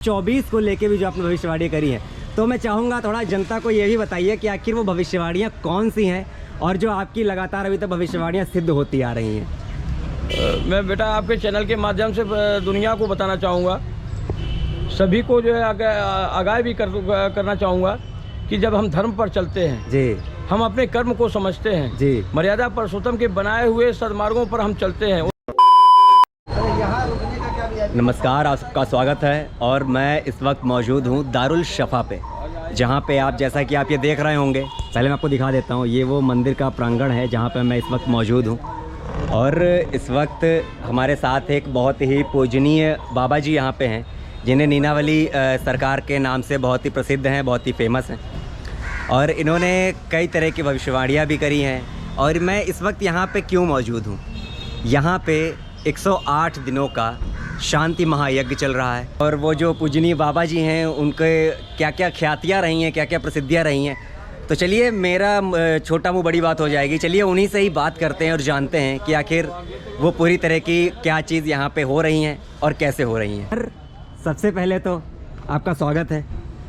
24 को लेके भी जो आपने भविष्यवाणी करी है, तो मैं चाहूँगा थोड़ा जनता को ये भी बताइए कि आखिर वो भविष्यवाणियाँ कौन सी हैं और जो आपकी लगातार अभी तक भविष्यवाणियाँ सिद्ध होती आ रही हैं। मैं बेटा आपके चैनल के माध्यम से दुनिया को बताना चाहूँगा, सभी को जो है आगाह भी करना चाहूँगा कि जब हम धर्म पर चलते हैं जी, हम अपने कर्म को समझते हैं जी, मर्यादा पुरुषोत्तम के बनाए हुए सदमार्गों पर हम चलते हैं। नमस्कार, आप सबका स्वागत है और मैं इस वक्त मौजूद हूँ दारुल शफा पे, जहाँ पे आप जैसा कि आप ये देख रहे होंगे। पहले मैं आपको दिखा देता हूँ, ये वो मंदिर का प्रांगण है जहाँ पे मैं इस वक्त मौजूद हूँ। और इस वक्त हमारे साथ एक बहुत ही पूजनीय बाबा जी यहाँ पे हैं, जिन्हें नीनावली सरकार के नाम से बहुत ही प्रसिद्ध हैं, बहुत ही फेमस हैं। और इन्होंने कई तरह की भविष्यवाणियाँ भी करी हैं। और मैं इस वक्त यहाँ पे क्यों मौजूद हूँ, यहाँ पे 108 दिनों का शांति महायज्ञ चल रहा है। और वो जो पूजनीय बाबा जी हैं, उनके क्या क्या ख्यातियाँ रही हैं, क्या क्या प्रसिद्धियाँ रही हैं। तो चलिए, मेरा छोटा मुँह बड़ी बात हो जाएगी, चलिए उन्हीं से ही बात करते हैं और जानते हैं कि आखिर वो पूरी तरह की क्या चीज़ यहाँ पे हो रही हैं और कैसे हो रही हैं। सबसे पहले तो आपका स्वागत है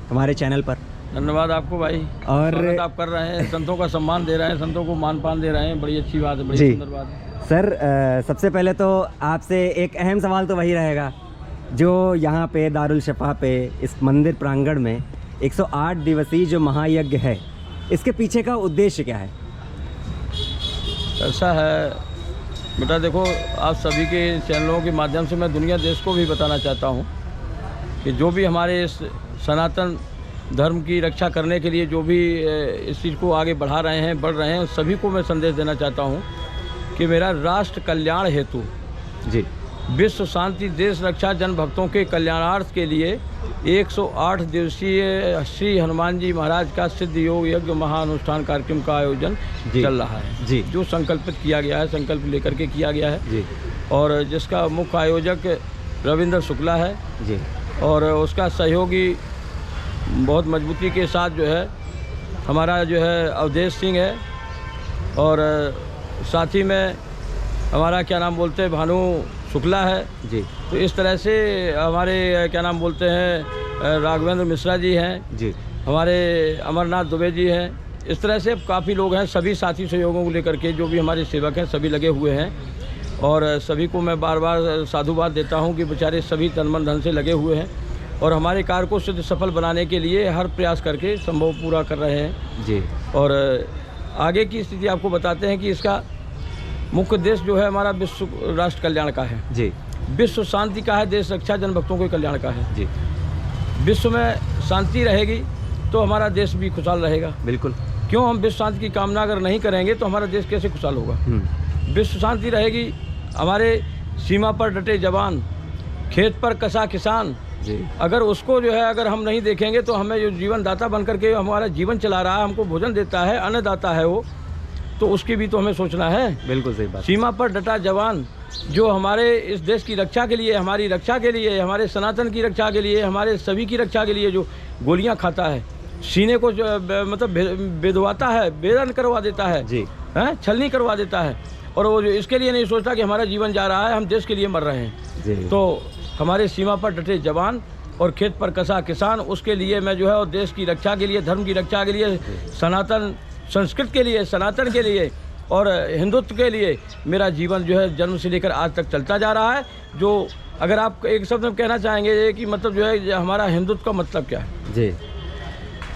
हमारे चैनल पर। धन्यवाद आपको भाई। और आप कर रहे हैं, संतों का सम्मान दे रहे हैं, संतों को मान पान दे रहे हैं, बड़ी अच्छी बात है, बड़ी सुंदर बात है। सर, सबसे पहले तो आपसे एक अहम सवाल तो वही रहेगा, जो यहाँ पे दारुल शफा पे इस मंदिर प्रांगण में 108 दिवसीय जो महायज्ञ है, इसके पीछे का उद्देश्य क्या है? ऐसा है बेटा, देखो आप सभी के चैनलों के माध्यम से मैं दुनिया देश को भी बताना चाहता हूँ कि जो भी हमारे इस सनातन धर्म की रक्षा करने के लिए जो भी इस चीज़ को आगे बढ़ा रहे हैं, बढ़ रहे हैं, सभी को मैं संदेश देना चाहता हूँ कि मेरा राष्ट्र कल्याण हेतु जी, विश्व शांति, देश रक्षा, जन भक्तों के कल्याणार्थ के लिए 108 दिवसीय श्री हनुमान जी महाराज का सिद्ध योग यज्ञ महाअनुष्ठान कार्यक्रम का आयोजन चल रहा है जी, जो संकल्पित किया गया है, संकल्प लेकर के किया गया है जी, और जिसका मुख्य आयोजक रविंद्र शुक्ला है जी, और उसका सहयोगी बहुत मजबूती के साथ जो है हमारा जो है अवधेश सिंह है, और साथ ही में हमारा क्या नाम बोलते हैं भानु शुक्ला है जी। तो इस तरह से हमारे क्या नाम बोलते हैं राघवेंद्र मिश्रा जी हैं जी, हमारे अमरनाथ दुबे जी हैं। इस तरह से काफ़ी लोग हैं, सभी साथी सहयोगों को लेकर के जो भी हमारे सेवक हैं सभी लगे हुए हैं। और सभी को मैं बार बार साधुवाद देता हूं कि बेचारे सभी तन मन धन से लगे हुए हैं और हमारे कार्य को सिद्ध सफल बनाने के लिए हर प्रयास करके संभव पूरा कर रहे हैं जी। और आगे की स्थिति आपको बताते हैं कि इसका मुख्य देश जो है हमारा विश्व राष्ट्र कल्याण का है जी, विश्व शांति का है, देश रक्षा, जन भक्तों के कल्याण का है जी। विश्व में शांति रहेगी तो हमारा देश भी खुशहाल रहेगा। बिल्कुल। क्यों, हम विश्व शांति की कामना अगर नहीं करेंगे तो हमारा देश कैसे खुशहाल होगा। विश्व शांति रहेगी, हमारे सीमा पर डटे जवान, खेत पर कसा किसान जी, अगर उसको जो है अगर हम नहीं देखेंगे तो हमें जो जीवन दाता बन करके हमारा जीवन चला रहा है, हमको भोजन देता है, अन्नदाता है वो, तो उसकी भी तो हमें सोचना है। बिल्कुल सही बात। सीमा पर डटा जवान जो हमारे इस देश की रक्षा के लिए, हमारी रक्षा के लिए, हमारे सनातन की रक्षा के लिए, हमारे सभी की रक्षा के लिए जो गोलियां खाता है, सीने को जो मतलब बेदवाता है, बेदन करवा देता है जी, छलनी करवा देता है, और वो जो इसके लिए नहीं सोचता कि हमारा जीवन जा रहा है, हम देश के लिए मर रहे हैं जी। तो हमारे सीमा पर डटे जवान और खेत पर कसा किसान, उसके लिए मैं जो है और देश की रक्षा के लिए, धर्म की रक्षा के लिए, सनातन संस्कृत के लिए, सनातन के लिए और हिंदुत्व के लिए मेरा जीवन जो है जन्म से लेकर आज तक चलता जा रहा है। जो अगर आप एक शब्द में कहना चाहेंगे कि मतलब जो है हमारा हिंदुत्व का मतलब क्या है जी,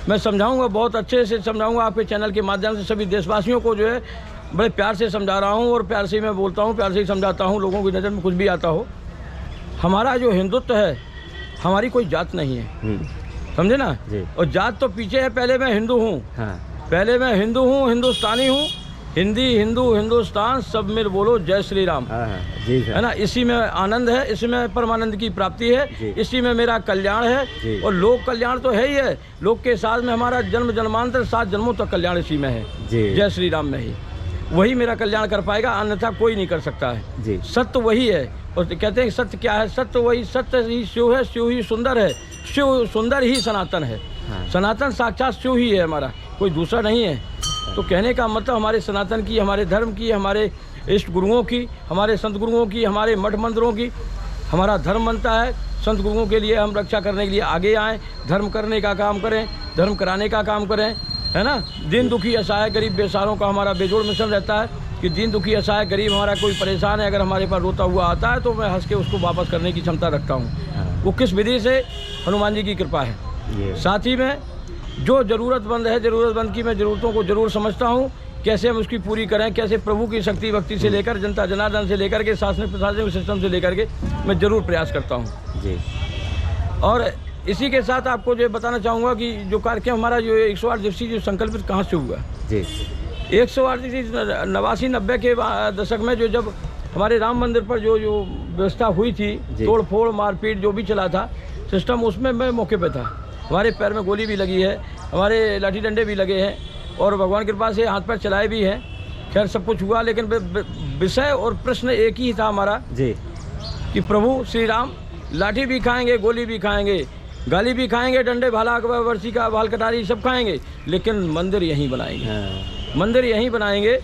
मैं समझाऊंगा, बहुत अच्छे से समझाऊंगा आपके चैनल के माध्यम से सभी देशवासियों को जो है बड़े प्यार से समझा रहा हूँ और प्यार से मैं बोलता हूँ, प्यार से ही समझाता हूँ, लोगों की नज़र में कुछ भी आता हो। हमारा जो हिंदुत्व है, हमारी कोई जात नहीं है, समझे ना जी। और जात तो पीछे है, पहले मैं हिंदू हूँ, पहले मैं हिंदू हूँ, हिंदुस्तानी हूँ, हिंदी हिंदू हिंदुस्तान सब मिल बोलो जय श्री राम, जी सर। है ना। इसी में आनंद है, इसी में परमानंद की प्राप्ति है, इसी में मेरा कल्याण है और लोक कल्याण तो है ही है, लोक के साथ में हमारा जन्म जन्मांतर 7 जन्मों तक कल्याण इसी में है, जय श्री राम में ही, वही मेरा कल्याण कर पाएगा, अन्यथा कोई नहीं कर सकता है जी। सत्य वही है, और कहते हैं सत्य क्या है, सत्य वही, सत्य ही शिव है, शिव ही सुंदर है, शिव सुंदर ही सनातन है। सनातन साक्षात शिव ही है हमारा, कोई दूसरा नहीं है। तो कहने का मतलब हमारे सनातन की, हमारे धर्म की, हमारे इष्ट गुरुओं की, हमारे संत गुरुओं की, हमारे मठ मंदिरों की, हमारा धर्म बनता है संत गुरुओं के लिए, हम रक्षा करने के लिए आगे आएँ, धर्म करने का काम करें, धर्म कराने का काम करें, है ना। दीन दुखी असहाय गरीब बेसहारों का हमारा बेजोड़ मिशन रहता है कि दीन दुखी असहाय गरीब हमारा कोई परेशान है, अगर हमारे पास रोता हुआ आता है तो मैं हंस के उसको वापस करने की क्षमता रखता हूँ। वो किस विधि से? हनुमान जी की कृपा है। साथ ही में जो ज़रूरतमंद है, ज़रूरतमंद की मैं ज़रूरतों को ज़रूर समझता हूँ, कैसे हम उसकी पूरी करें, कैसे प्रभु की शक्ति भक्ति से लेकर जनता जनार्दन से लेकर के शासनिक प्रशासनिक सिस्टम से लेकर के मैं ज़रूर प्रयास करता हूँ जी। और इसी के साथ आपको जो बताना चाहूँगा कि जो कार्यक्रम हमारा जो 108 दिवसीय जो संकल्पित कहाँ से हुआ जी। 108 दिवसीय 89-90 के दशक में जो जब हमारे राम मंदिर पर जो व्यवस्था हुई थी, तोड़ फोड़ मारपीट जो भी चला था सिस्टम, उसमें मैं मौके पे था। हमारे पैर में गोली भी लगी है, हमारे लाठी डंडे भी लगे हैं और भगवान की कृपा से हाथ पैर चलाए भी हैं। खैर सब कुछ हुआ, लेकिन विषय और प्रश्न एक ही था हमारा जी कि प्रभु श्री राम लाठी भी खाएंगे, गोली भी खाएंगे, गाली भी खाएंगे, डंडे भाला वर्षी का भाल कटारी सब खाएंगे, लेकिन मंदिर यहीं बनाएंगे। मंदिर यहीं बनाएंगे।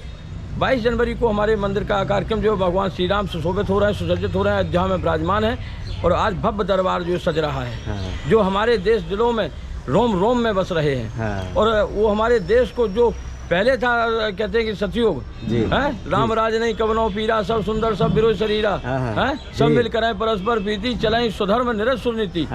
22 जनवरी को हमारे मंदिर का कार्यक्रम जो भगवान श्री राम सुशोभित हो रहे हैं, सुसज्जित हो रहे हैं, अयोध्या में विराजमान है और आज भव्य दरबार जो सज रहा है, जो हमारे देश दिलों में रोम रोम में बस रहे हैं। और वो हमारे देश को जो पहले था, कहते हैं कि सतयुग है, राम राज नहीं कवनो पीरा, सब सुंदर सब विरोध शरीरा है, सब मिल करें परस्पर प्रीति, चलें स्वधर्म निरत सुनीति।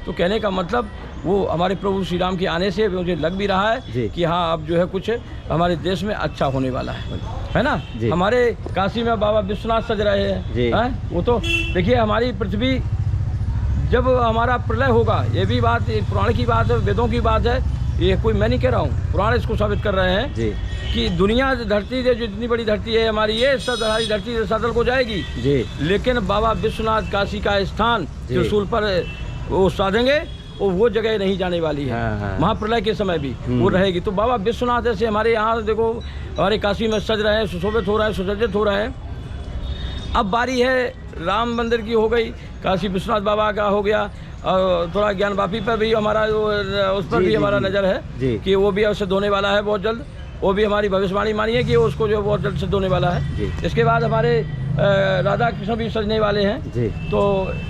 तो कहने का मतलब वो हमारे प्रभु श्री राम के आने से मुझे लग भी रहा है कि हाँ अब जो है कुछ हमारे देश में अच्छा होने वाला है ना। हमारे काशी में बाबा विश्वनाथ सज रहे हैं, वो तो देखिए हमारी पृथ्वी जब हमारा प्रलय होगा, ये भी बात पुराण की बात है, वेदों की बात है, ये कोई मैं नहीं कह रहा हूँ, पुराण इसको साबित कर रहे हैं कि दुनिया धरती जो जितनी बड़ी धरती है हमारी, ये सदारी धरती से सदल को जाएगी जी। लेकिन बाबा विश्वनाथ काशी का स्थान त्रिशूल पर वो साधेंगे, वो जगह नहीं जाने वाली है। महाप्रलय के समय भी वो रहेगी। तो बाबा विश्वनाथ ऐसे हमारे यहाँ देखो, हमारे काशी में सज रहे हैं, सुशोभित हो रहे हैं, सुसज्जित हो रहे हैं। अब बारी है राम मंदिर की हो गई, काशी विश्वनाथ बाबा का हो गया, और थोड़ा ज्ञान वापी पर भी हमारा उस पर भी हमारा नज़र है कि वो भी सिद्ध होने वाला है बहुत जल्द। वो भी हमारी भविष्यवाणी मानिए कि उसको जो बहुत जल्द सिद्ध होने वाला है। इसके बाद हमारे राधा कृष्ण भी सजने वाले हैं। तो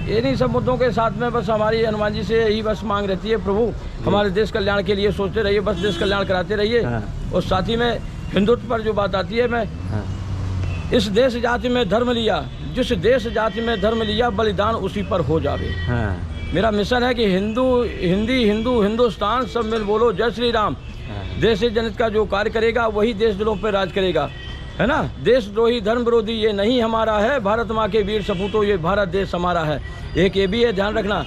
इन्हीं सब मुद्दों के साथ में बस हमारी हनुमान जी से यही बस मांग रहती है, प्रभु हमारे देश कल्याण के लिए सोचते रहिए, बस देश कल्याण कराते रहिए। और साथ ही में हिंदुत्व पर जो बात आती है, मैं इस देश जाति में धर्म लिया, जिस देश जाति में धर्म लिया, बलिदान उसी पर हो जावे। मेरा मिशन है कि हिंदू हिंदी हिंदू हिंदुस्तान सब मिल बोलो जय श्री राम। देश से जनहित का जो कार्य करेगा वही देश दिलों पर राज करेगा, है ना। देशद्रोही धर्म विरोधी ये नहीं हमारा है, भारत माँ के वीर सपूतों ये भारत देश हमारा है। एक ये भी है ध्यान रखना,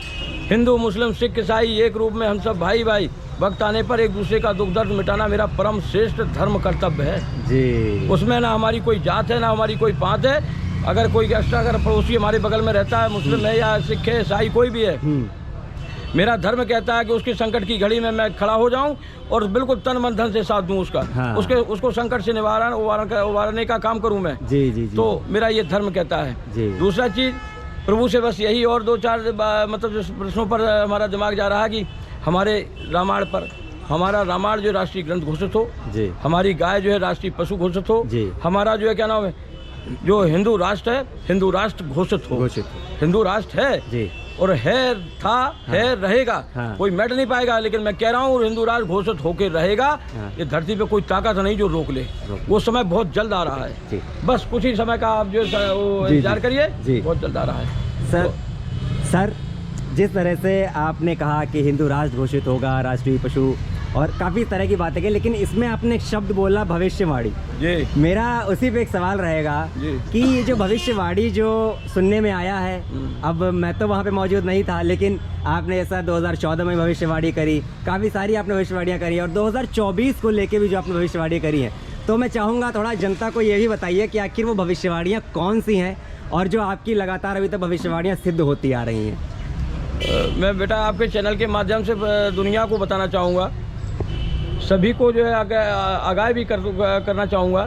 हिंदू मुस्लिम सिख ईसाई एक रूप में हम सब भाई भाई, वक्त आने पर एक दूसरे का दुख दर्द मिटाना मेरा परम श्रेष्ठ धर्म कर्तव्य है जी। उसमें ना हमारी कोई जात है, ना हमारी कोई पात है। अगर कोई एक्स्ट्रा अगर पड़ोसी हमारे बगल में रहता है, मुस्लिम है या सिख है ईसाई कोई भी है, मेरा धर्म कहता है कि उसकी संकट की घड़ी में मैं खड़ा हो जाऊं और बिल्कुल तन मन धन से साथ दूं उसका, उसको संकट से उबारने का काम करूं मैं जी। तो मेरा ये धर्म कहता है। दूसरा चीज़ प्रभु से बस यही और 2-4 मतलब प्रश्नों पर हमारा दिमाग जा रहा है कि हमारे रामायण पर, हमारा रामायण जो राष्ट्रीय ग्रंथ घोषित हो, हमारी गाय जो है राष्ट्रीय पशु घोषित हो, हमारा जो है क्या नाम है, जो हिंदू राष्ट्र है, हिंदू राष्ट्र घोषित हो। हिंदू राष्ट्र है जी, और है था है रहेगा, कोई मिट नहीं पाएगा। लेकिन मैं कह रहा हूँ हिंदू राष्ट्र घोषित होकर रहेगा। ये धरती पे कोई ताकत नहीं जो रोक ले। वो समय बहुत जल्द आ रहा है, बस कुछ ही समय का आप जो इंतजार करिए, बहुत जल्द आ रहा है। सर जिस तरह से आपने कहा कि हिंदू राष्ट्र घोषित होगा, राष्ट्रीय पशु और काफ़ी तरह की बातें की, लेकिन इसमें आपने एक शब्द बोला भविष्यवाणी जी। मेरा उसी पे एक सवाल रहेगा कि ये जो भविष्यवाणी जो सुनने में आया है, अब मैं तो वहाँ पे मौजूद नहीं था, लेकिन आपने ऐसा 2014 में भविष्यवाणी करी, काफ़ी सारी आपने भविष्यवाणियाँ करी और 2024 को लेके भी जो आपने भविष्यवाणी करी है, तो मैं चाहूँगा थोड़ा जनता को ये भी बताइए कि आखिर वो भविष्यवाणियाँ कौन सी हैं और जो आपकी लगातार अभी तक भविष्यवाणियाँ सिद्ध होती आ रही हैं। मैं बेटा आपके चैनल के माध्यम से दुनिया को बताना चाहूँगा, सभी को जो है आगाह भी करना चाहूँगा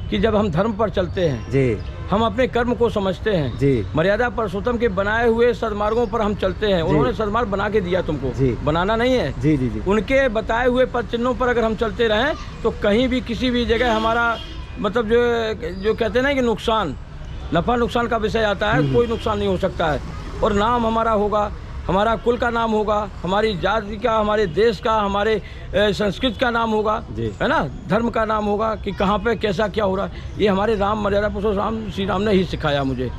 कि जब हम धर्म पर चलते हैं जी, हम अपने कर्म को समझते हैं जी, मर्यादा पुरुषोत्तम के बनाए हुए सदमार्गों पर हम चलते हैं। उन्होंने सदमार्ग बना के दिया तुमको जी, बनाना नहीं है जी, जी, जी। उनके बताए हुए पद चिन्हों पर अगर हम चलते रहें तो कहीं भी किसी भी जगह हमारा मतलब जो कहते हैं ना कि नुकसान नफ़ा नुकसान का विषय आता है, कोई नुकसान नहीं हो सकता है। और नाम हमारा होगा, हमारा कुल का नाम होगा, हमारी जाति का, हमारे देश का, हमारे संस्कृत का नाम होगा, है ना, धर्म का नाम होगा कि कहाँ पे कैसा क्या हो रहा है। ये हमारे राम मर्यादा पुरुषोत्तम श्री राम ने ही सिखाया मुझे।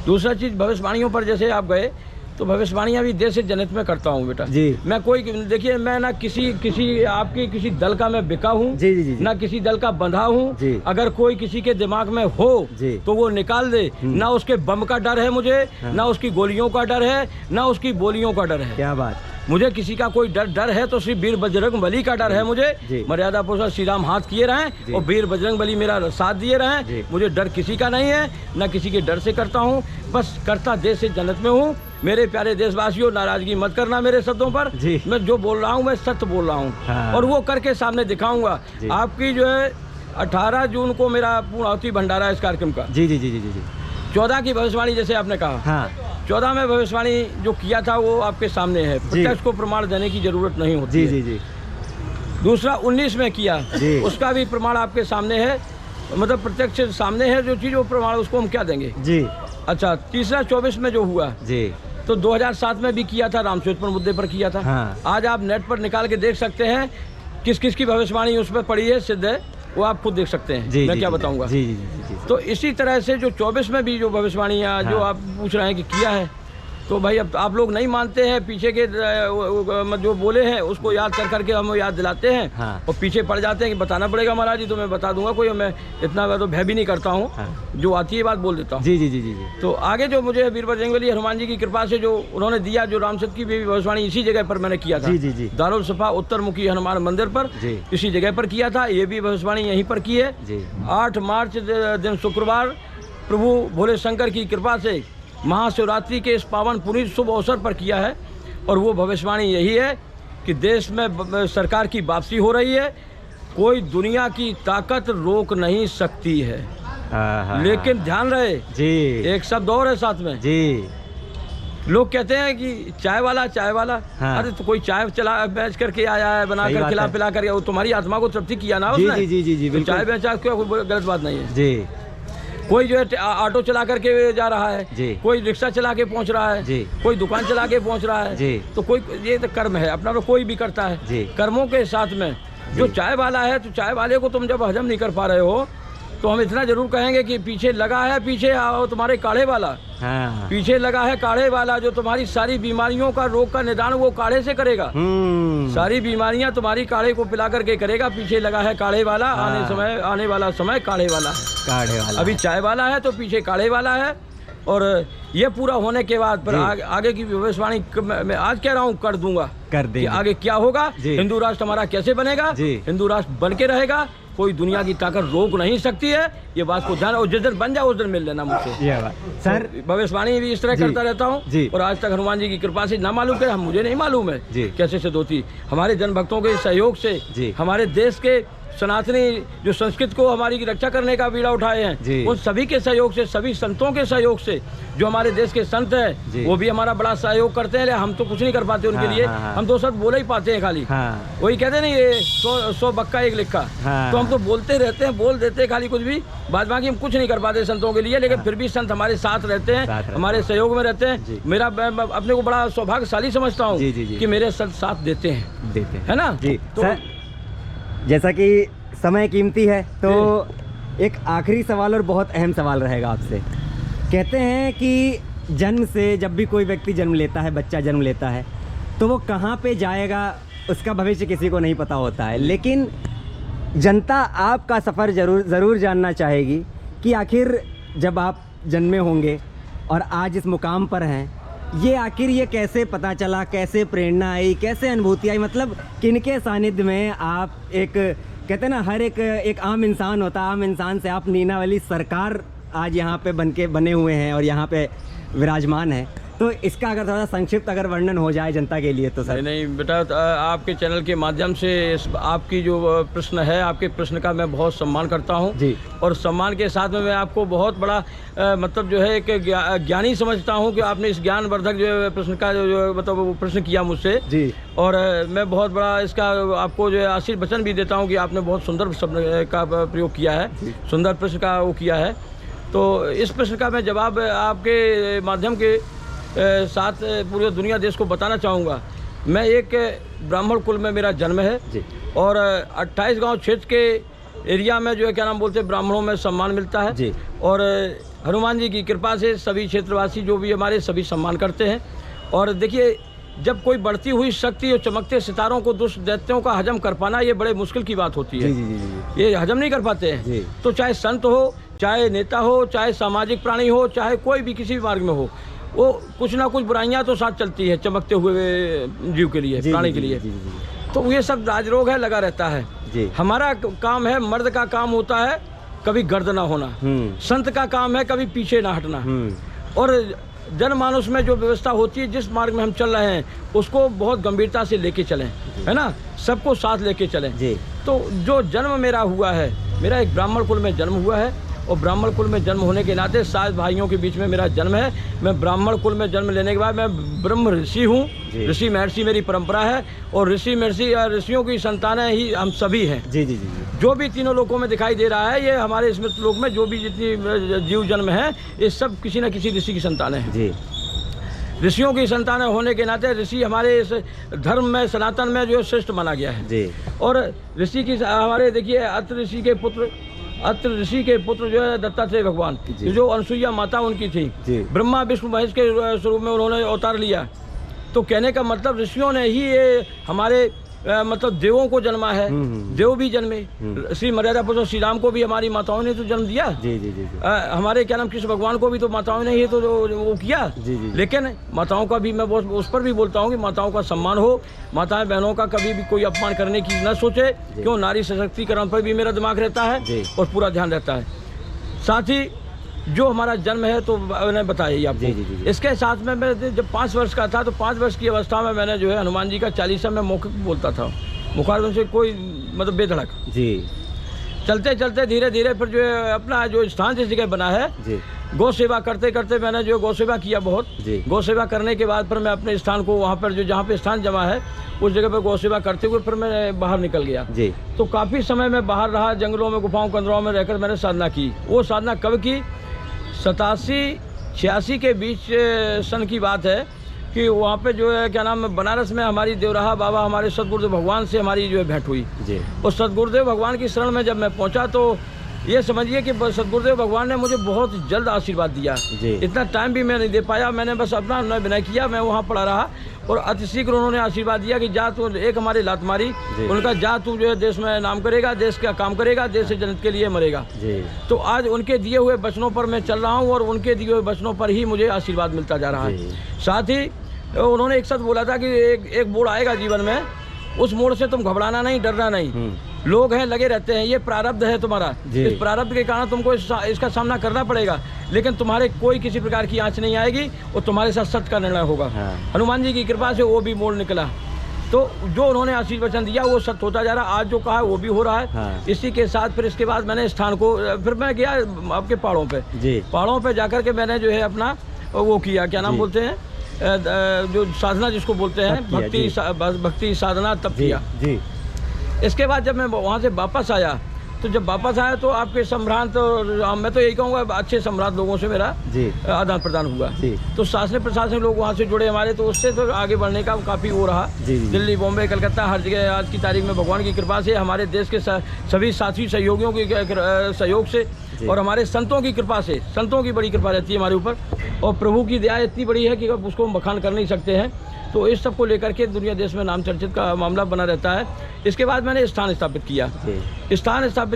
दूसरा चीज़, भविष्यवाणियों पर जैसे आप गए तो भविष्यवाणियाँ भी देश से जनहित में करता हूँ बेटा जी। मैं कोई, देखिए मैं ना किसी दल का मैं बिका हूँ जी, जी, जी, ना किसी दल का बंधा हूँ। अगर कोई किसी के दिमाग में हो तो वो निकाल दे। ना उसके बम का डर है मुझे, ना उसकी गोलियों का डर है, ना उसकी बोलियों का डर है। क्या बात, मुझे किसी का कोई डर है तो श्री वीर बजरंग बली का डर है मुझे। मर्यादा पुरुषोत्तम श्री राम हाथ किए रहें और वीर बजरंग बली मेरा साथ दिए रहें। मुझे डर किसी का नहीं है, ना किसी के डर से करता हूँ, बस करता देश से जनहित में हूँ। मेरे प्यारे देशवासियों, नाराजगी मत करना मेरे शब्दों पर। मैं जो बोल रहा हूँ मैं सत्य बोल रहा हूँ। हाँ। और वो करके सामने दिखाऊंगा। आपकी जो है 18 जून को मेरा पूर्णाहुति भंडारा इस कार्यक्रम का। जी जी जी जी जी 14 की भविष्यवाणी जैसे आपने कहा। हाँ। 14 में भविष्यवाणी जो किया था वो आपके सामने है, प्रत्यक्ष को प्रमाण देने की जरूरत नहीं होती। जी जी जी। दूसरा 19 में किया, उसका भी प्रमाण आपके सामने है, मतलब प्रत्यक्ष सामने है जो चीज़, वो प्रमाण उसको हम क्या देंगे जी। अच्छा, तीसरा 24 में जो हुआ जी, तो 2007 में भी किया था, रामचरितमन मुद्दे पर किया था। हाँ। आज आप नेट पर निकाल के देख सकते हैं किस किस की भविष्यवाणी उस पर पड़ी है, सिद्ध है, वो आप खुद देख सकते हैं। मैं क्या बताऊंगा। जी जी जी। तो इसी तरह से जो 24 में भी जो भविष्यवाणियाँ जो आप पूछ रहे हैं कि किया है, तो भाई अब आप लोग नहीं मानते हैं, पीछे के जो बोले हैं उसको याद कर करके हम याद दिलाते हैं। हाँ। और पीछे पड़ जाते हैं कि बताना पड़ेगा महाराज जी, तो मैं बता दूंगा, कोई मैं इतना तो भय भी नहीं करता हूँ। हाँ। जो आती है बात बोल देता हूँ। जी जी जी जी जी। तो आगे जो मुझे वीर बजरंग बली हनुमान जी की कृपा से जो उन्होंने दिया, जो रामचरित की भी भविष्यवाणी इसी जगह पर मैंने किया था। जी जी जी। दारुल सफा उत्तर मुखी हनुमान मंदिर पर इसी जगह पर किया था। ये भी भविष्यवाणी यहीं पर की है। 8 मार्च दिन शुक्रवार प्रभु भोले शंकर की कृपा से महाशिवरात्रि के इस पावन पुनीत शुभ अवसर पर किया है। और वो भविष्यवाणी यही है कि देश में सरकार की वापसी हो रही है, कोई दुनिया की ताकत रोक नहीं सकती है। लेकिन ध्यान रहे जी, एक शब्द और है साथ में जी। लोग कहते हैं कि चाय वाला हाँ। अरे तो कोई चाय चला बेच करके आया है, बनाकर खिला पिला कर, वो तुम्हारी आत्मा को तृप्ति किया ना उसने। जी जी जी जी। चाय बेचा क्यों, गलत बात नहीं है जी। कोई जो है ऑटो चला करके जा रहा है जी, कोई रिक्शा चला के पहुंच रहा है जी, कोई दुकान चला के पहुंच रहा है जी। तो कोई, ये तो कर्म है अपना, तो कोई भी करता है जी। कर्मों के साथ में जो चाय वाला है, तो चाय वाले को तुम जब हजम नहीं कर पा रहे हो तो हम इतना जरूर कहेंगे कि पीछे लगा है, पीछे आओ तुम्हारे काढ़े वाला। हाँ। पीछे लगा है काढ़े वाला, जो तुम्हारी सारी बीमारियों का रोग का निदान वो काढ़े से करेगा। सारी बीमारियां तुम्हारी काढ़े को पिला करके करेगा। पीछे लगा है काढ़े वाला। हाँ। आने वाला समय काढ़े वाला है। काढ़े वाला अभी चाय वाला है तो पीछे काढ़े वाला है। और ये पूरा होने के बाद पर आगे की भविष्यवाणी मैं आज कह रहा हूँ कर दूंगा, कर देंगे। आगे क्या होगा, हिंदू राष्ट्र हमारा कैसे बनेगा, हिंदू राष्ट्र बन के रहेगा, कोई दुनिया की ताकत रोक नहीं सकती है। ये बात को ध्यान, और जिस दिन बन जाए उस दिन मिल लेना मुझसे। ये बात सर, भविष्यवाणी भी इस तरह करता रहता हूँ। और आज तक हनुमान जी की कृपा से ना मालूम क्या, मुझे नहीं मालूम है कैसे सिद्ध होती। हमारे जन भक्तों के सहयोग से, हमारे देश के सनातनी जो संस्कृत को हमारी की रक्षा करने का बीड़ा उठाए हैं, उन सभी के सहयोग से, सभी संतों के सहयोग से, जो हमारे देश के संत हैं वो भी हमारा बड़ा सहयोग करते हैं। हम तो कुछ नहीं कर पाते उनके लिए। हम तो सब बोले ही पाते हैं खाली। वही कहते नहीं, ये 100 बक्का 1 लिखा। तो हम तो बोलते रहते हैं, बोल देते हैं खाली कुछ भी, बाद बाकी हम कुछ नहीं कर पाते संतों के लिए। लेकिन फिर भी संत हमारे साथ रहते हैं, हमारे सहयोग में रहते हैं। मेरा अपने को बड़ा सौभाग्यशाली समझता हूँ कि मेरे संत साथ देते हैं, है ना। तो जैसा कि समय कीमती है तो एक आखिरी सवाल और बहुत अहम सवाल रहेगा आपसे। कहते हैं कि जन्म से, जब भी कोई व्यक्ति जन्म लेता है, बच्चा जन्म लेता है, तो वो कहाँ पे जाएगा उसका भविष्य किसी को नहीं पता होता है। लेकिन जनता आपका सफ़र ज़रूर जानना चाहेगी कि आखिर जब आप जन्मे होंगे और आज इस मुकाम पर हैं, ये आखिर ये कैसे पता चला, कैसे प्रेरणा आई, कैसे अनुभूति आई, मतलब किनके सानिध्य में आप, एक कहते हैं ना हर एक आम इंसान होता है, आम इंसान से आप नीनावाली सरकार आज यहाँ पे बने हुए हैं और यहाँ पे विराजमान है। तो इसका अगर थोड़ा संक्षिप्त अगर वर्णन हो जाए जनता के लिए तो सर। नहीं बेटा, आपके चैनल के माध्यम से आपकी जो प्रश्न है, आपके प्रश्न का मैं बहुत सम्मान करता हूं जी। और सम्मान के साथ में मैं आपको बहुत बड़ा मतलब जो है एक ज्ञानी समझता हूं कि आपने इस ज्ञानवर्धक जो प्रश्न का जो मतलब वो प्रश्न किया मुझसे जी। और मैं बहुत बड़ा इसका आपको जो है आशीर्वचन भी देता हूँ कि आपने बहुत सुंदर शब्द का प्रयोग किया है, सुंदर प्रश्न का वो किया है। तो इस प्रश्न का मैं जवाब आपके माध्यम के साथ पूरी दुनिया देश को बताना चाहूँगा। मैं एक ब्राह्मण कुल में मेरा जन्म है जी। और 28 गांव क्षेत्र के एरिया में जो है क्या नाम बोलते हैं ब्राह्मणों में सम्मान मिलता है जी। और हनुमान जी की कृपा से सभी क्षेत्रवासी जो भी हमारे सभी सम्मान करते हैं। और देखिए, जब कोई बढ़ती हुई शक्ति और चमकते सितारों को दुष्ट दैत्यों का हजम कर पाना ये बड़े मुश्किल की बात होती है। जी, जी, जी। ये हजम नहीं कर पाते हैं जी। तो चाहे संत हो, चाहे नेता हो, चाहे सामाजिक प्राणी हो, चाहे कोई भी किसी भी मार्ग में हो, वो कुछ ना कुछ बुराइयां तो साथ चलती है चमकते हुए जीव के लिए, प्राणी के लिए। तो ये सब राजरोग है, लगा रहता है जी। हमारा काम है, मर्द का काम होता है कभी गर्द ना होना, संत का काम है कभी पीछे ना हटना, और जनमानस में जो व्यवस्था होती है, जिस मार्ग में हम चल रहे हैं उसको बहुत गंभीरता से लेके चलें, है ना, सबको साथ लेके चलें जी। तो जो जन्म मेरा हुआ है, मेरा एक ब्राह्मण कुल में जन्म हुआ है और ब्राह्मण कुल में जन्म होने के नाते 7 भाइयों के बीच में मेरा जन्म है। मैं ब्राह्मण कुल में जन्म लेने के बाद मैं ब्रह्म ऋषि हूँ, ऋषि महर्षि मेरी परंपरा है और ऋषि महर्षि ऋषियों की संतानें ही हम सभी हैं। जी जी जी। जो भी तीनों लोकों में दिखाई दे रहा है, ये हमारे स्मृत लोक में जो भी जितनी जीव जन्म है, ये सब किसी न किसी ऋषि की संतानें हैं जी। ऋषियों की संतानें होने के नाते ऋषि हमारे इस धर्म में, सनातन में जो श्रेष्ठ माना गया है जी। और ऋषि की हमारे देखिए अत्र ऋषि के पुत्र जो है दत्तात्रेय भगवान, जो अनसुईया माता उनकी थी, ब्रह्मा विष्णु महेश के स्वरूप में उन्होंने अवतार लिया। तो कहने का मतलब ऋषियों ने ही ये हमारे मतलब देवों को जन्मा है, देव भी जन्मे। श्री मर्यादा पुरुषोत्तम श्री राम को भी हमारी माताओं ने तो जन्म दिया जी जी जी। हमारे क्या नाम कृष्ण भगवान को भी तो माताओं ने ही तो वो किया जी जी। लेकिन माताओं का भी मैं उस पर भी बोलता हूँ कि माताओं का सम्मान हो, माताएं बहनों का कभी भी कोई अपमान करने की न सोचे, क्यों नारी सशक्तिकरण पर भी मेरा दिमाग रहता है और पूरा ध्यान रहता है। साथ ही जो हमारा जन्म है तो मैंने बताया ही आपको। जी। इसके साथ में मैं जब 5 वर्ष का था तो 5 वर्ष की अवस्था में मैंने जो है हनुमान जी का 40 में मौखिक बोलता था, मुखारबिंद से कोई मतलब बेधड़क जी। चलते चलते धीरे धीरे फिर जो है अपना जो स्थान जिस जगह बना है जी, गौ सेवा करते करते मैंने जो गौ सेवा किया बहुत जी। गौ सेवा करने के बाद फिर मैं अपने स्थान को वहाँ पर जो जहाँ पे स्थान जमा है उस जगह पर गौ सेवा करते हुए फिर मैं बाहर निकल गया जी। तो काफ़ी समय मैं बाहर रहा, जंगलों में, गुफाओं, कंदराओं में रहकर मैंने साधना की। वो साधना कब की? 87-86 के बीच सन की बात है कि वहाँ पे जो है क्या नाम बनारस में हमारी देवराहा बाबा हमारे सतगुरुदेव भगवान से हमारी जो है भेंट हुई जी। और सतगुरुदेव भगवान की शरण में जब मैं पहुँचा तो ये समझिए कि सतगुरुदेव भगवान ने मुझे बहुत जल्द आशीर्वाद दिया जी। इतना टाइम भी मैं नहीं दे पाया, मैंने बस अपना विनय किया, मैं वहाँ पड़ा रहा और अतिशीघ्र उन्होंने आशीर्वाद दिया कि जा तू, एक हमारी लात मारी उनका, जा तू जो है देश में नाम करेगा, देश का काम करेगा, देश से जनता के लिए मरेगा जी। तो आज उनके दिए हुए वचनों पर मैं चल रहा हूँ और उनके दिए हुए वचनों पर ही मुझे आशीर्वाद मिलता जा रहा है। साथ ही उन्होंने एक साथ बोला था कि एक मोड़ आएगा जीवन में, उस मोड़ से तुम घबराना नहीं, डरना नहीं, लोग हैं लगे रहते हैं, ये प्रारब्ध है तुम्हारा, इस प्रारब्ध के कारण तुमको इसका सामना करना पड़ेगा, लेकिन तुम्हारे कोई किसी प्रकार की आंच नहीं आएगी और तुम्हारे साथ सत्य का निर्णय होगा। हनुमान जी की कृपा से वो भी मोड़ निकला। तो जो उन्होंने आशीर्वचन दिया वो सत्य होता जा रहा है, आज जो कहा वो भी हो रहा है। इसी के साथ फिर इसके बाद मैंने स्थान को फिर मैं गया आपके पहाड़ों पे, पहाड़ों पे जाकर के मैंने जो है अपना वो किया, क्या नाम बोलते हैं, जो साधना जिसको बोलते हैं, भक्ति साधना तब किया जी। इसके बाद जब मैं वहाँ से वापस आया तो जब वापस आया तो आपके सम्रांत, मैं तो यही कहूँगा अच्छे सम्रांत लोगों से मेरा आदान प्रदान हुआ जी। तो शासनिक प्रशासनिक लोग वहाँ से जुड़े हमारे, तो उससे तो आगे बढ़ने का काफ़ी वो रहा जी। दिल्ली, बॉम्बे, कलकत्ता, हर जगह आज की तारीख में भगवान की कृपा से, हमारे देश के सभी साथी सहयोगियों के सहयोग से और हमारे संतों की कृपा से, संतों की बड़ी कृपा रहती है हमारे ऊपर और प्रभु की दया इतनी बड़ी है कि उसको हम बखान कर नहीं सकते हैं। तो इस सब को लेकर के दुनिया देश में नाम चर्चित का मामला बना रहता है। इसके बाद मैंने स्थान स्थापित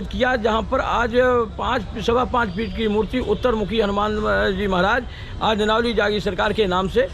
किया जहाँ पर आज 5.25 फीट की मूर्ति उत्तरमुखी हनुमान जी महाराज आज निनावली जागी सरकार के नाम से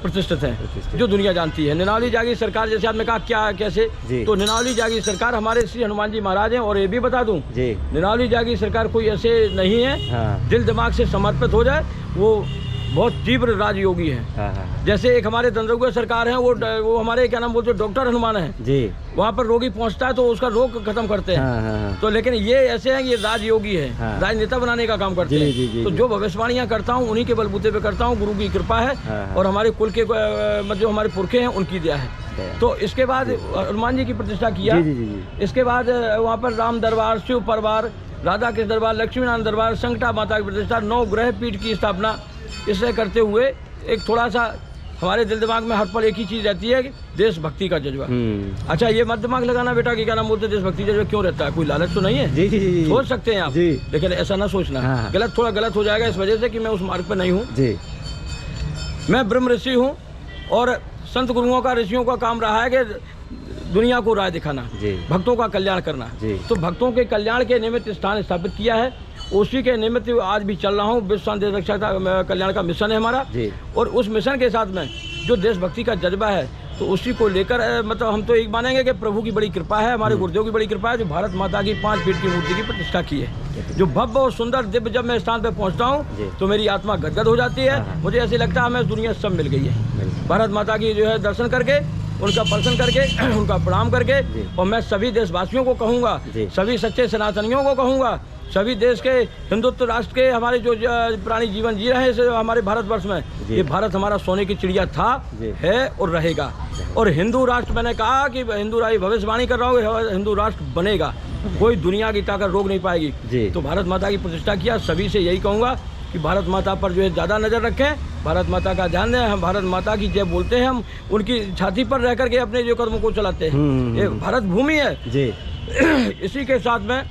प्रतिष्ठित है, जो दुनिया जानती है। निनावली जागी सरकार, जैसे आपने कहा क्या कैसे, तो निनावली जागी सरकार हमारे श्री हनुमान जी महाराज हैं। और ये भी बता दूं, निनावली जागी सरकार कोई ऐसे नहीं है, दिल दिमाग से समर्पित हो जाए वो बहुत तीव्र राजयोगी है। जैसे एक हमारे दंदरुआ सरकार है, वो हमारे क्या नाम बोलते डॉक्टर हनुमान है जी। वहाँ पर रोगी पहुँचता है तो उसका रोग खत्म करते हैं। तो लेकिन ये ऐसे हैं, ये राजयोगी है, राजनेता बनाने का काम करते हैं। तो जो भविष्यवाणियाँ करता हूँ उन्हीं के बलबूते पे करता हूँ, गुरु की कृपा है और हमारे कुल के जो हमारे पुरखे हैं उनकी दया है। तो इसके बाद हनुमान जी की प्रतिष्ठा किया। इसके बाद वहाँ पर राम दरबार, शिव परवार, राधा कृष्ण दरबार, लक्ष्मी नारायण दरबार, संकटा माता की प्रतिष्ठा, 9 ग्रह पीठ की स्थापना, इसे करते हुए एक थोड़ा सा हमारे दिल दिमाग में हर पल एक ही चीज़ रहती है कि देशभक्ति का जज्बा। अच्छा, ये मत दिमाग लगाना बेटा कि क्या नाम बोलते देशभक्ति जज्बा क्यों रहता है, कोई लालच तो नहीं है? जी जी जी, सोच सकते हैं आप, लेकिन ऐसा ना सोचना। हाँ। गलत, थोड़ा गलत हो जाएगा इस वजह से कि मैं उस मार्ग पर नहीं हूँ जी। मैं ब्रह्म ऋषि हूँ और संत गुरुओं का, ऋषियों का काम रहा है कि दुनिया को राह दिखाना, भक्तों का कल्याण करना। तो भक्तों के कल्याण के निमित्त स्थान स्थापित किया है, उसी के निमित्त आज भी चल रहा हूँ। विश्व शांति रक्षा कल्याण का मिशन है हमारा, और उस मिशन के साथ में जो देशभक्ति का जज्बा है तो उसी को लेकर मतलब हम तो एक मानेंगे कि प्रभु की बड़ी कृपा है, हमारे गुरुदेव की बड़ी कृपा है जो भारत माता की 5 फीट की मूर्ति की प्रतिष्ठा की है। जो भव्य और सुंदर दिव्य जब मैं स्थान पे पहुंचता हूं तो मेरी आत्मा गदगद हो जाती है। मुझे ऐसे लगता है हमें दुनिया सब मिल गई है। भारत माता की जो है दर्शन करके, उनका प्रदर्शन करके, उनका प्रणाम करके, और मैं सभी देशवासियों को कहूँगा, सभी सच्चे सनातनियों को कहूँगा, सभी देश के हिंदुत्व राष्ट्र के हमारे जो प्राणी जीवन जी रहे हैं हमारे भारतवर्ष में, ये भारत हमारा सोने की चिड़िया था, है और रहेगा। और हिंदू राष्ट्र, मैंने कहा कि हिंदू भविष्यवाणी कर रहा हूँ, हिंदू राष्ट्र बनेगा, कोई दुनिया की ताकत रोक नहीं पाएगी। तो भारत माता की प्रतिष्ठा किया, सभी से यही कहूँगा कि भारत माता पर जो है ज़्यादा नज़र रखें, भारत माता का ध्यान दें। हम भारत माता की जय बोलते हैं, हम उनकी छाती पर रह करके अपने जो कदमों को चलाते हैं। ये भारत भूमि है जी। इसी के साथ में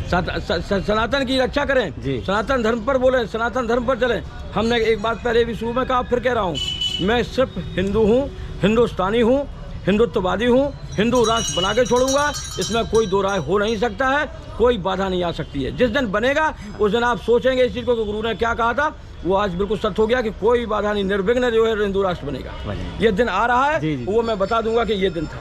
सनातन की रक्षा करें, सनातन धर्म पर बोलें, सनातन धर्म पर चलें। हमने एक बात पहले भी शुरू में कहा, फिर कह रहा हूँ, मैं सिर्फ हिंदू हूँ, हिंदुस्तानी हूँ, हिंदुत्ववादी हूँ, हिंदू राष्ट्र बना के छोड़ूंगा, इसमें कोई दो राय हो नहीं सकता है, कोई बाधा नहीं आ सकती है। जिस दिन बनेगा उस दिन आप सोचेंगे इस चीज़ को, गुरु ने क्या कहा था, वो आज बिल्कुल सत्य हो गया कि कोई बाधा नहीं, निर्विघ्न जो है हिंदू राष्ट्र बनेगा। ये दिन आ रहा है, वो मैं बता दूंगा कि ये दिन था,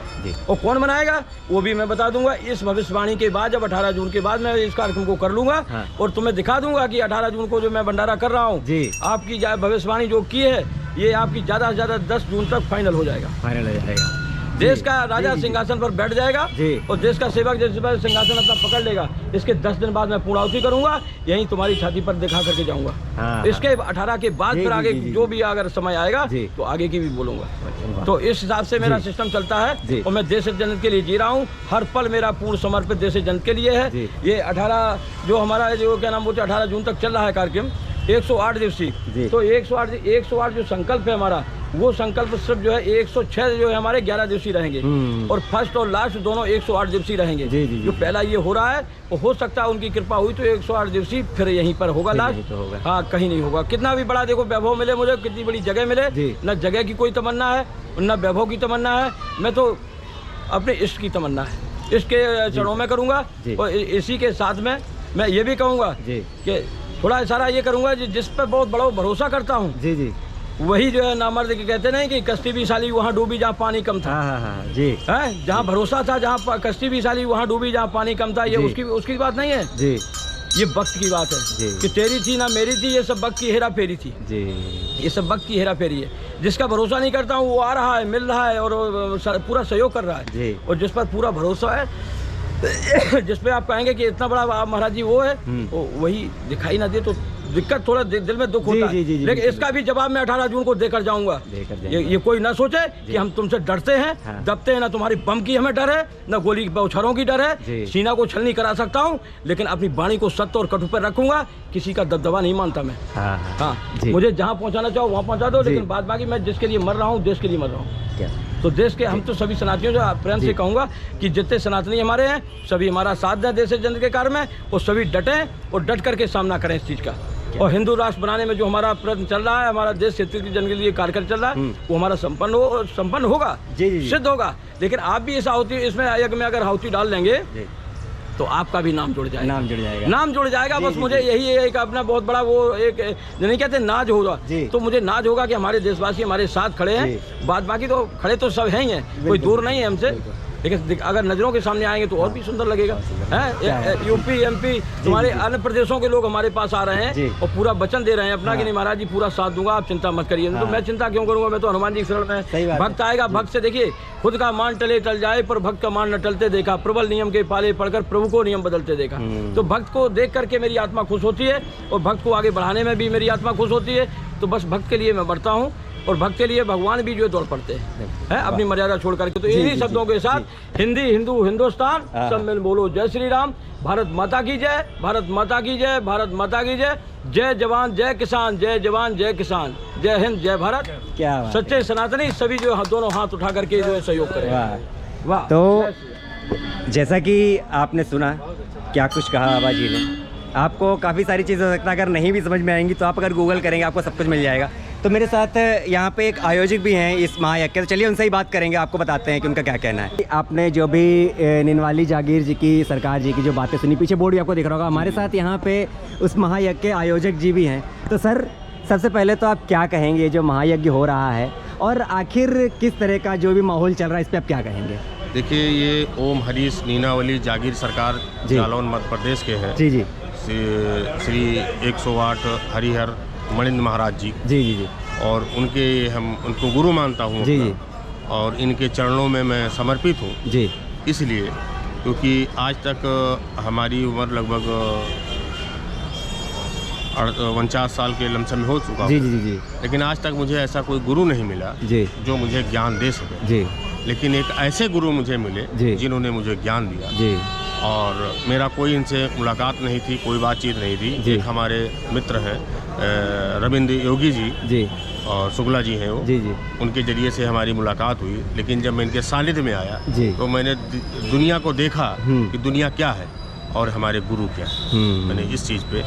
और कौन बनाएगा वो भी मैं बता दूंगा। इस भविष्यवाणी के बाद, जब 18 जून के बाद मैं इस कार्यक्रम को कर लूंगा, और तुम्हें दिखा दूंगा कि 18 जून को जो मैं भंडारा कर रहा हूँ, आपकी भविष्यवाणी जो की है, ये आपकी ज़्यादा से ज़्यादा 10 जून तक फाइनल हो जाएगा। देश का राजा सिंहासन पर बैठ जाएगा, और देश का सेवक जिस पर सिंहासन अपना पकड़ लेगा, इसके 10 दिन बाद मैं पूर्णाहुति करूंगा, यहीं तुम्हारी छाती पर दिखा करके जाऊंगा। इसके 18 के बाद फिर आगे जो भी अगर समय आएगा तो आगे की भी बोलूंगा। तो इस हिसाब से मेरा सिस्टम चलता है, और मैं देश जनता के लिए जी रहा हूँ। हर पल मेरा पूर्ण समर्पित देश जनता के लिए है। ये 18 जो हमारा जो क्या नाम बोलते 18 जून तक चल रहा है कार्यक्रम, 108 दिवसीय। तो 108 जो संकल्प है हमारा, वो संकल्प सिर्फ जो है 106 जो है हमारे 11 दिवसीय रहेंगे, और फर्स्ट और लास्ट दोनों 108 दिवसीय रहेंगे। जो पहला ये हो रहा है, वो हो सकता है उनकी कृपा हुई तो 108 दिवसीय फिर यहीं पर होगा लास्ट, हाँ कहीं नहीं होगा। कितना भी बड़ा देखो वैभव मिले मुझे, कितनी बड़ी जगह मिले, न जगह की कोई तमन्ना है, न वैभव की तमन्ना है, मैं तो अपने इष्ट की तमन्ना है, इष्ट के चरणों में करूँगा। और इसी के साथ में मैं ये भी कहूँगा कि थोड़ा इशारा ये करूँगा, जिस पर बहुत बड़ा भरोसा करता हूँ, वही जो है नामर्द के कहते नहीं कि कश्ती भी साली वहाँ डूबी जहाँ पानी कम था। जी है, जहाँ भरोसा था, जहाँ कश्ती भी साली वहाँ डूबी जहाँ पानी कम था। ये उसकी बात नहीं है जी, ये वक्त की बात है कि तेरी थी ना मेरी थी, ये सब वक्त की हेरा फेरी थी जी। ये सब वक्त की हेरा फेरी है। जिसका भरोसा नहीं करता हूँ वो आ रहा है, मिल रहा है और पूरा सहयोग कर रहा है, और जिस पर पूरा भरोसा है, जिस पे आप कहेंगे कि इतना बड़ा महाराज जी वो है, वही दिखाई ना दे तो दिक्कत, थोड़ा दिल में दुख होता है। लेकिन इसका भी जवाब मैं 18 जून को देकर जाऊंगा। ये कोई ना सोचे कि हम तुमसे डरते हैं, दबते हैं, ना तुम्हारी बम की हमें डर है, ना गोली बौछारों की डर है। सीना को छल नहीं करा सकता हूँ, लेकिन अपनी वाणी को सत्य और कटु पर रखूंगा। किसी का दबदबा नहीं मानता मैं। हाँ, मुझे जहाँ पहुँचाना चाहो वहाँ पहुँचा दो, लेकिन बाद बाकी मैं जिसके लिए मर रहा हूँ, देश के लिए मर रहा हूँ। तो देश के हम तो सभी सनातनियों से प्रेम से कहूँगा कि जितने सनातनी हमारे हैं, सभी हमारा साथ दें देश जनता के कार्य में, और सभी डटें और डट करके सामना करें इस चीज़ का। और हिंदू राष्ट्र बनाने में जो हमारा प्रयत्न चल रहा है, हमारा देश क्षेत्र की जन के लिए कार्यक्रम चल रहा है, वो हमारा संपन्न होगा, सिद्ध होगा। लेकिन आप भी इस आहुति, इसमें यज्ञ में अगर आहुति डाल लेंगे तो आपका भी नाम जुड़ जाएगा, नाम जुड़ जाएगा। बस मुझे यही एक अपना बहुत बड़ा वो एक नहीं कहते नाज होगा, तो मुझे नाज होगा कि हमारे देशवासी हमारे साथ खड़े हैं। बाद बाकी तो खड़े तो सब हैं ही हैं, कोई दूर नहीं है हमसे, लेकिन अगर नज़रों के सामने आएंगे तो और भी सुंदर लगेगा। है यूपी एमपी तुम्हारे अन्य प्रदेशों के लोग हमारे पास आ रहे हैं और पूरा वचन दे रहे हैं अपना कि नहीं महाराज जी पूरा साथ दूंगा, आप चिंता मत करिए। तो मैं चिंता क्यों करूंगा, मैं तो हनुमान जी के शरण में। भक्त आएगा, भक्त से देखिए खुद का मान टले टल जाए पर भक्त का मान न टलते देखा, प्रबल नियम के पाले पढ़कर प्रभु को नियम बदलते देखा। तो भक्त को देख करके मेरी आत्मा खुश होती है, और भक्त को आगे बढ़ाने में भी मेरी आत्मा खुश होती है। तो बस भक्त के लिए मैं बढ़ता हूँ, और भक्त के लिए भगवान भी जो दौड़ पड़ते हैं अपनी मर्यादा छोड़ करके। तो इन्हीं शब्दों के साथ हिंदी, हिंदू, हिंदुस्तान सब मिल बोलो जय श्री राम, भारत माता की जय, भारत माता की जय, भारत माता की जय, जय जवान जय किसान, जय जवान जय किसान, जय हिंद जय भारत। क्या बात सच्चे सनातनी सभी जो दोनों हाथ उठा करके जो है सहयोग करें। वाह। तो जैसा कि आपने सुना क्या कुछ कहा बाबा जी ने, आपको काफ़ी सारी चीज़ें हो सकता है अगर नहीं भी समझ में आएंगी तो आप अगर गूगल करेंगे आपको सब कुछ मिल जाएगा। तो मेरे साथ यहाँ पे एक आयोजक भी हैं इस महायज्ञ के, तो चलिए उनसे ही बात करेंगे, आपको बताते हैं कि उनका क्या कहना है। आपने जो भी निनवाली जागीर जी की, सरकार जी की जो बातें सुनी, पीछे बोर्ड भी आपको दिख रहा होगा। हमारे साथ यहाँ पे उस महायज्ञ के आयोजक जी भी हैं। तो सर सबसे पहले तो आप क्या कहेंगे जो महायज्ञ हो रहा है और आखिर किस तरह का जो भी माहौल चल रहा है इस पर आप क्या कहेंगे? देखिए, ये ओम हरीश नीनावली जागीर सरकार जालौन मध्य प्रदेश के हैं। जी जी। श्री 108 हरिहर मणिंद्र महाराज जी। जी जी जी। और उनको गुरु मानता हूँ जी जी। और इनके चरणों में मैं समर्पित हूँ। जी। इसलिए क्योंकि आज तक हमारी उम्र लगभग 49 साल के लमसम में हो चुका। जी जी जी। लेकिन आज तक मुझे ऐसा कोई गुरु नहीं मिला जी जो मुझे ज्ञान दे सके। जी। लेकिन एक ऐसे गुरु मुझे मिले जिन्होंने मुझे ज्ञान दिया। जी। और मेरा कोई इनसे मुलाकात नहीं थी, कोई बातचीत नहीं थी। एक हमारे मित्र हैं रविंद्र योगी जी और शुक्ला जी हैं वो। जी जी। उनके जरिए से हमारी मुलाकात हुई। लेकिन जब मैं इनके सानिध्य में आया तो मैंने दुनिया को देखा कि दुनिया क्या है और हमारे गुरु क्या है। मैंने इस चीज़ पे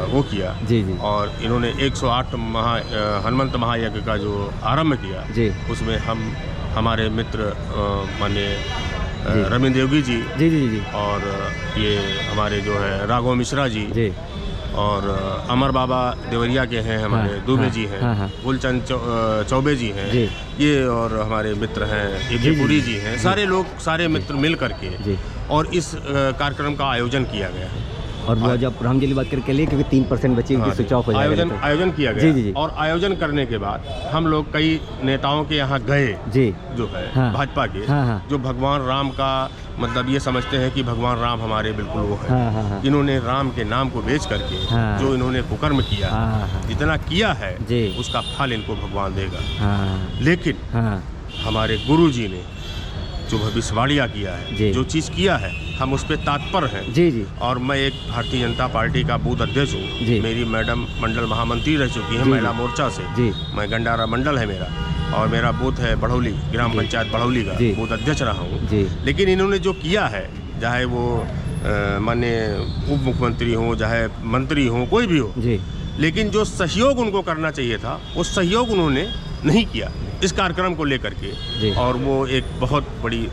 वो किया। जी जी। और इन्होंने 108 हनुमंत महायज्ञ का जो आरंभ किया उसमें हमारे मित्र माने रविंद्र योगी जी जी जी जी और ये हमारे जो है राघव मिश्रा जी और अमर बाबा देवरिया के हैं हमारे दुबे जी हैं, गुलचंद चौबे जी हैं ये, और हमारे मित्र हैं एकेपुरी जी हैं। सारे लोग, सारे मित्र मिल करके और इस कार्यक्रम का आयोजन किया गया है। और वो जब राम जी की बात करके लिए क्योंकि 3% बची हुई स्विच ऑफ हो जाएगा। आयोजन किया गया। जी जी। और आयोजन करने के बाद हम लोग कई नेताओं के यहाँ गए जी, जो है भाजपा के, जो भगवान राम का मतलब ये समझते हैं कि भगवान राम हमारे बिल्कुल वो है। इन्होंने राम के नाम को बेच करके जो इन्होंने कुकर्म किया, जितना किया है उसका फल इनको भगवान देगा। लेकिन हमारे गुरु जी ने जो भविष्यवाणियाँ किया है, जो चीज़ किया है, हम उस पर तत्पर हैं। जी जी। और मैं एक भारतीय जनता पार्टी का बूथ अध्यक्ष हूँ। मेरी मैडम मंडल महामंत्री रह चुकी हैं महिला मोर्चा से। मैं गंडारा मंडल है मेरा और मेरा बूथ है बढ़ौली, ग्राम पंचायत बढ़ौली का बूथ अध्यक्ष रहा हूँ। लेकिन इन्होंने जो किया है, चाहे वो माने उप मुख्यमंत्री हों, चाहे मंत्री हों, कोई भी हो, लेकिन जो सहयोग उनको करना चाहिए था वो सहयोग उन्होंने नहीं किया इस कार्यक्रम को लेकर के। और वो एक बहुत बड़ी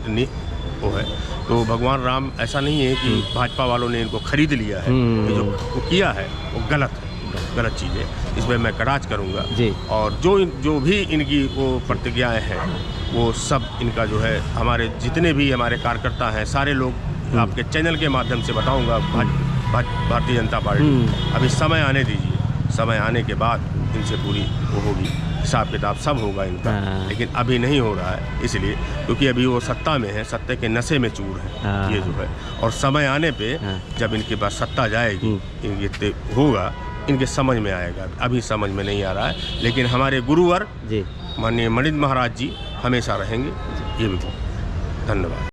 वो है। तो भगवान राम ऐसा नहीं है कि भाजपा वालों ने इनको खरीद लिया है। ये जो वो किया है वो गलत है, गलत चीज़ है। इसमें मैं कटाक्ष करूँगा। और जो भी इनकी वो प्रतिज्ञाएँ हैं वो सब इनका जो है, हमारे जितने भी हमारे कार्यकर्ता हैं सारे लोग आपके चैनल के माध्यम से बताऊँगा। भारतीय जनता पार्टी अभी समय आने दीजिए, समय आने के बाद इनसे पूरी वो होगी, हिसाब किताब सब होगा इनका। लेकिन अभी नहीं हो रहा है इसलिए क्योंकि अभी वो सत्ता में है, सत्ता के नशे में चूर है ये जो है। और समय आने पे जब इनके पास सत्ता जाएगी, ये होगा, इनके समझ में आएगा। अभी समझ में नहीं आ रहा है। लेकिन हमारे गुरुवर माननीय मणिंद्र महाराज जी हमेशा रहेंगे। ये भी धन्यवाद।